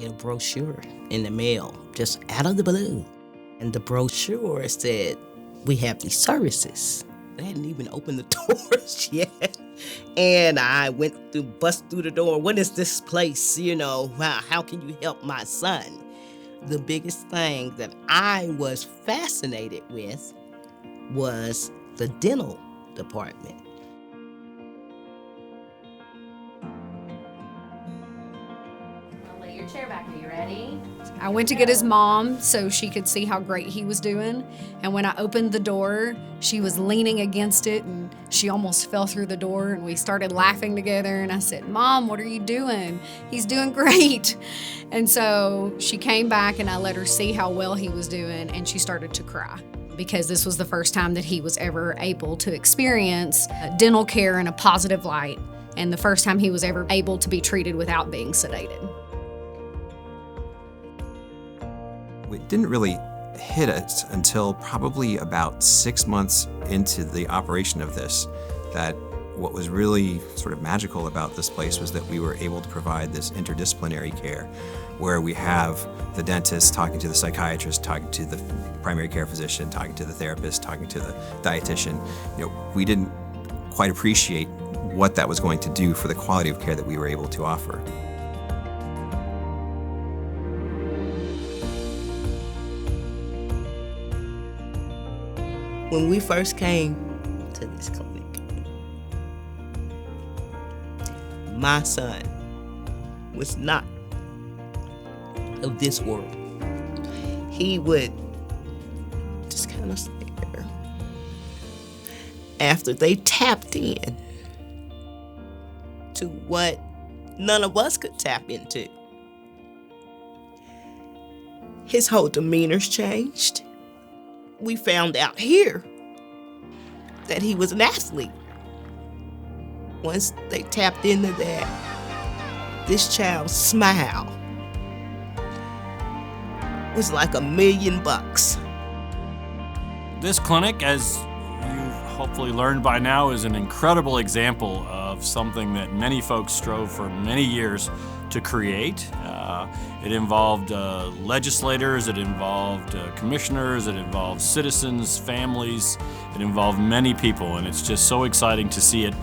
get a brochure in the mail, just out of the blue. And the brochure said, we have these services. They hadn't even opened the doors yet. And I bust through the door. What is this place? How can you help my son? The biggest thing that I was fascinated with was the dental department. I'll lay your chair back. Are you ready? I went to get his mom so she could see how great he was doing. And when I opened the door, she was leaning against it and she almost fell through the door, and we started laughing together. And I said, Mom, what are you doing? He's doing great. And so she came back and I let her see how well he was doing, and she started to cry because this was the first time that he was ever able to experience dental care in a positive light, and the first time he was ever able to be treated without being sedated. It didn't really hit us until probably about 6 months into the operation of this that what was really sort of magical about this place was that we were able to provide this interdisciplinary care where we have the dentist talking to the psychiatrist, talking to the primary care physician, talking to the therapist, talking to the dietitian. We didn't quite appreciate what that was going to do for the quality of care that we were able to offer. When we first came to this clinic, my son was not of this world. He would just kind of stare after they tapped in to what none of us could tap into. His whole demeanor's changed. We found out here that he was an athlete. Once they tapped into that, this child's smile was like $1 million. This clinic, as you've hopefully learned by now, is an incredible example of something that many folks strove for many years to create. It involved legislators, it involved commissioners, it involved citizens, families, it involved many people, and it's just so exciting to see it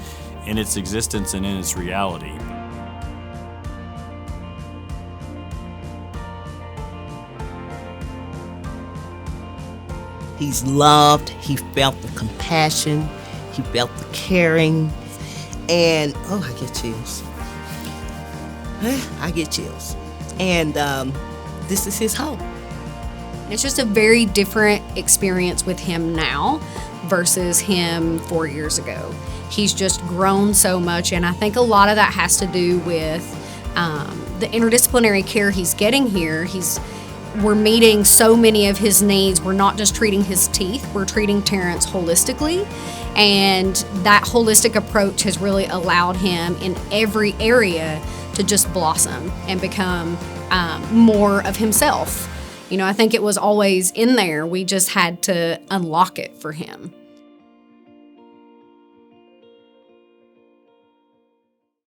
in its existence and in its reality. He's loved, he felt the compassion, he felt the caring, and I get chills. I get chills. And this is his home. It's just a very different experience with him now versus him 4 years ago. He's just grown so much, and I think a lot of that has to do with the interdisciplinary care he's getting here. We're meeting so many of his needs. We're not just treating his teeth, we're treating Terrance holistically. And that holistic approach has really allowed him in every area to just blossom and become more of himself. I think it was always in there. We just had to unlock it for him.